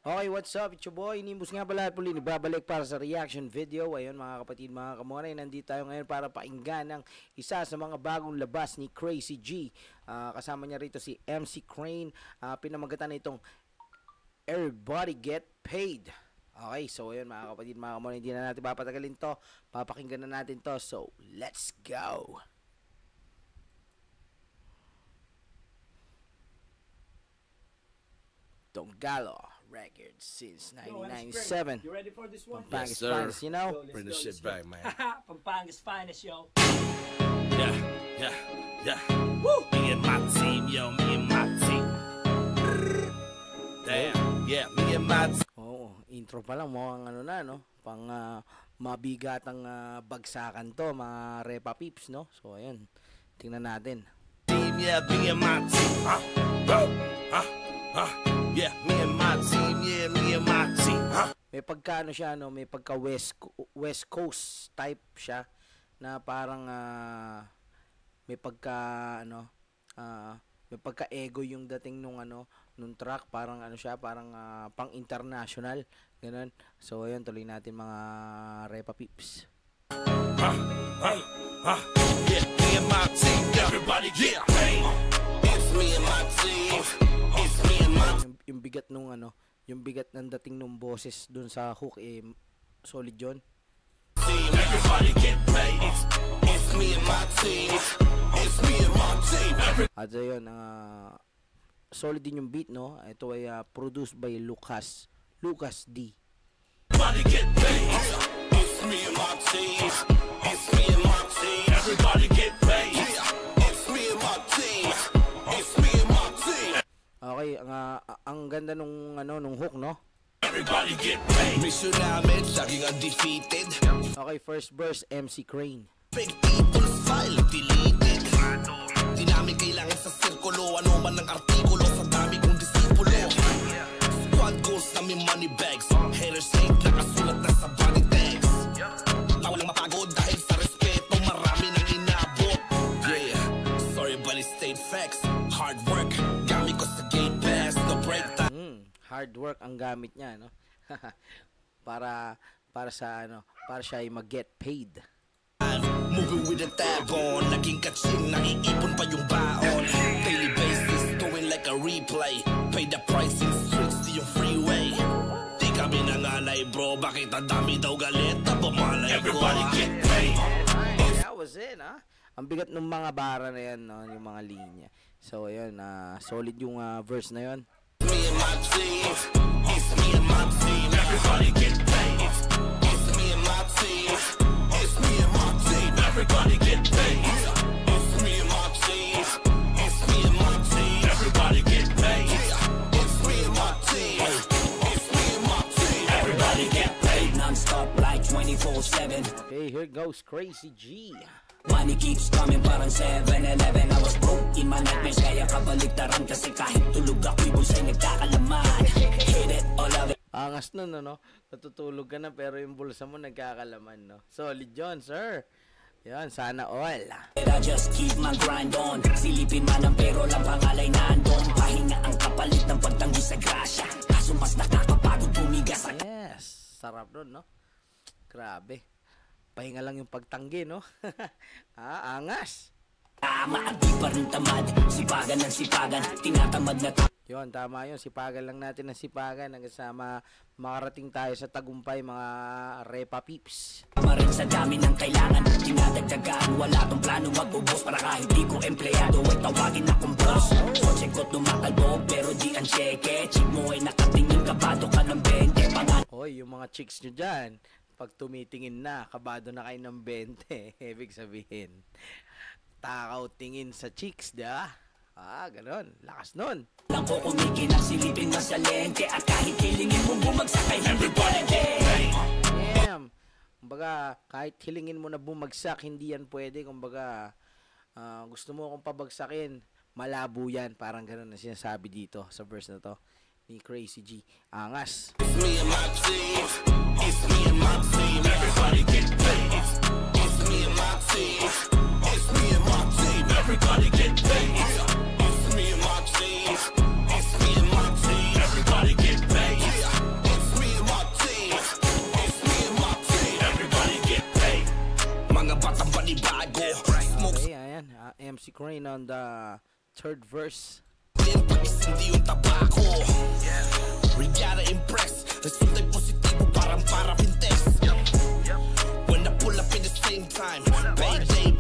Okay, what's up? It's your boy, Nimbus nga pala puli, nagbabalik para sa reaction video. Ayun mga kapatid, mga kamonay, nandito tayo ngayon para pakinggan ng isa sa mga bagong labas ni Crazy G. Kasama niya rito si MC Crane, pinamagatan na itong Everybody Get Paid. Okay, so ayun mga kapatid, mga kamonay, hindi na natin papatagalin to, papakinggan na natin to. So, let's go! Donggalo Records since 1997. You ready for this one? Pampanga's Yes, sir. finest, you know? Bring the shit back, man. Pampanga's finest, yo. Yeah. Woo! Me and my team, yo. Me and my team. Damn. Yeah, me and my team. Oo, intro pa lang mukhang ano na, no? Pang mabigatang bagsakan to, mga repa peeps, no? So, ayun. Tingnan natin. Yeah, me and my team. Yeah, me and my team. Yeah, me and my team. May pagka ano siya, no? May pagka West Coast type siya na parang may pagka ano may pagka ego yung dating nung nung track, parang ano siya, parang pang international ganun. So ayun, tuloy natin mga repa peeps. Yeah, me and my team. Everybody get paid. It's me and my team. It's me and my team. Yung bigat nung yung bigat ng dating nung boses dun sa hook, solid yun. Everybody get paid. It's me and my team. It's me and my team. At ayun, solid din yung beat, no? Ito ay produced by Lucas D. Everybody get paid. It's me and my team. It's me and my team. Everybody get paid. It's me and my team. It's me and my team. Okay, ang ganda nung nung hook, no? Everybody get paid. Mission namin, laging undefeated. Okay, first verse, MC Crane. Fake titles file, deleted. Di namin kailangan sa sirkulo. Ano man ang artikulo, sa dami kong disipulo. Squad goals namin money bags. Haters hate, nakasulat na sa body tags. Walang mapagod dahil sa respeto, marami nang inabot. Yeah, sorry but it stayed facts. Hard work, gamit ko sa gate pass. No break time. Hard work ang gamit niya, no? para para siya ay mag-get paid. Moving with the tab on. Naging katsing, naiipon pa yung baon. Daily basis, doing like a replay. Pay the price in streets to your freeway. Di kami nanganay bro, bakit ang dami daw galit? Tapamalay ko. Everybody get paid. That was it, ha? Ang bigat ng mga bara na yan, no? Yung mga linya. So, ayun, solid yung verse na yun. Me and my team. It's me and my team. Everybody get paid. It's me and my team. It's me and my team. Everybody get paid. It's me and my team. It's me and my team. Everybody get paid. It's me and my team. It's me and my team. Everybody get paid. Non-stop like 24/7. Okay, here goes Crazy G. Money keeps coming parang 7-Eleven. I was broke in my nightmares, kaya kabaligtaran. Kasi kahit tulog ako'y bulsa'y nagkakalaman. Hit it, all of it. Angas nun, no? Natutulog ka na pero yung bulsa mo nagkakalaman, no? Solid yun, sir. Yan, sana all. I just keep my grind on. Silipin man ang pero lang pangalay nandun. Pahinga ang kapalit ng pagtanggi sa grasya. Kaso mas nakakapagod tumigas. Yes, sarap nun, no? Grabe. Pahinga lang yung pagtanggi, no? Angas. Tama at di pa rin tamad. Sipagan ng sipagan. Tinatamad na Yun, tama yun. Sipagan lang natin ng sipagan hanggang sa makarating tayo sa tagumpay, mga repa peeps. tama rin sa dami ng kailangan. Tinadagdagaan, wala tong plano mag-ubos. Para kahit di ko empleyado ay tawagin akong boss. Kotse ko tumakalbo pero di ang cheque. Chick mo ay nakatingin, kabado ka ng 20. Hoy, yung mga chicks nyo dyan, pag tumitingin na, kabado na kayo ng 20. Ibig sabihin, takaw tingin sa chicks, da? Ganon. Lakas nun. Lang ko kumikinang silipin na sa lente. At kahit hilingin mo bumagsak ay everybody get. Damn. Kumbaga, kahit hilingin mo na bumagsak, hindi yan pwede. Kumbaga, gusto mo akong pabagsakin, malabo yan. Parang ganon na sinasabi dito sa verse na to ni Crazy G. Angas. It's me and my team. It's me and my team. Everybody get paid. It's me and my team. It's me and my team. Everybody get paid. It's me and my team. It's me and my team. Everybody get paid. MC Crane on the third verse. Pagis hindi yung tabako. We gotta impress. Resulta'y positibo parang para pintes. When I pull up in the same time, payday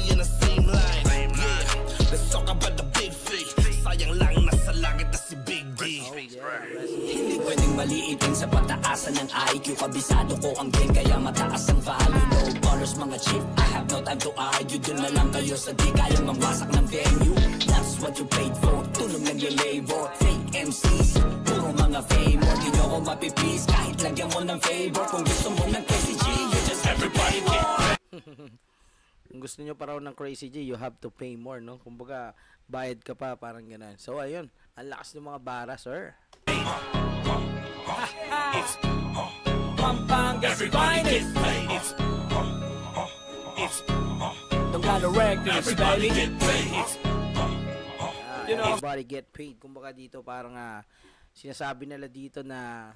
in the same line. Yeah, let's talk about the big fee. Sayang lang nasa langit na si Big D. Hindi pwedeng maliitin sa pataasan ng IQ. Kabisado ko ang game kaya mataas ang value. No ballers mga chief, I have no time to argue. Dun na lang kayo sa di kayang magwasak ng venue. That's what you paid for, tulong lang yung labor. Fake MCs, puro mga favor. Di nyo ko mapipis kahit lagyan mo ng favor. Kung gusto mo ng Crazy G, you just everybody get. Kung gusto nyo pa raw ng Crazy G, you have to pay more, no? Kumbaga, bayad ka pa, parang ganun. So, ayun, ang lakas ng mga bara, sir. Pampanga's finest. Don't got a records, baby. You know, Everybody get paid. Kumbaga dito, parang sinasabi nila dito na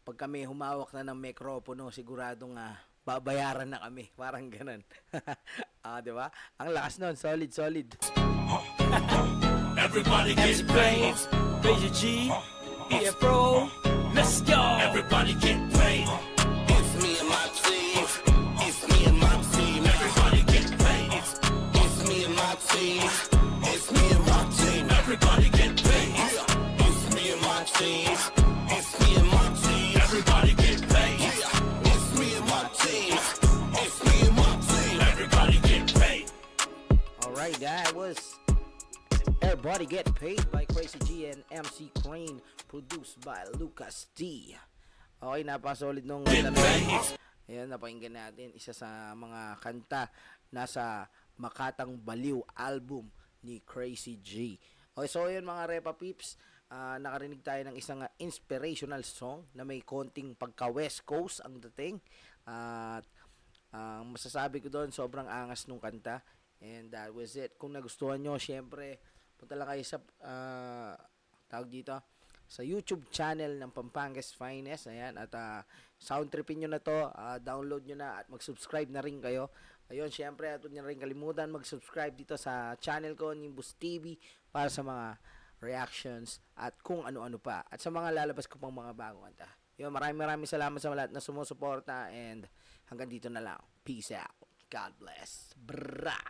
pag kami humawak na ng mikropono, siguradong babayaran na kami. Parang ganun. Di ba? Ang lakas nun. Solid, solid. Everybody MC Crane, Crazy G, EF Pro, let's go. Everybody get paid. It's me and my team. It's me and my team. Everybody get paid. It's me and my team. It's me and my team. Everybody get paid. It's me and my team. It's me and my team. Everybody get paid. It's me and my team. It's me and my team. Everybody get paid. Alright, that was Everybody Get Paid by Crazy G and MC Crane, produced by Lucas D. Okay, napaka-solid nung kanta na yan. Ayan, napakinggan natin isa sa mga kanta nasa Makatang Baliw album ni Crazy G. Okay, so yun mga Repa Peeps, nakarinig tayo ng isang inspirational song na may konting pagka-West Coast ang dating. At masasabi ko doon, sobrang angas nung kanta. And that was it. Kung nagustuhan nyo, syempre, punta lang kayo sa tawag dito sa YouTube channel ng Pampanga's Finest. Ayan, at sound tripin nyo na to, download nyo na at mag-subscribe na rin kayo. Ayun, syempre, at huwag nyo rin kalimutan mag-subscribe dito sa channel ko, Nimbus TV, para sa mga reactions at kung ano-ano pa. At sa mga lalabas ko pang mga bagong kanta. Yun, maraming salamat sa lahat na sumusuporta, and hanggang dito na lang. Peace out. God bless. Brah!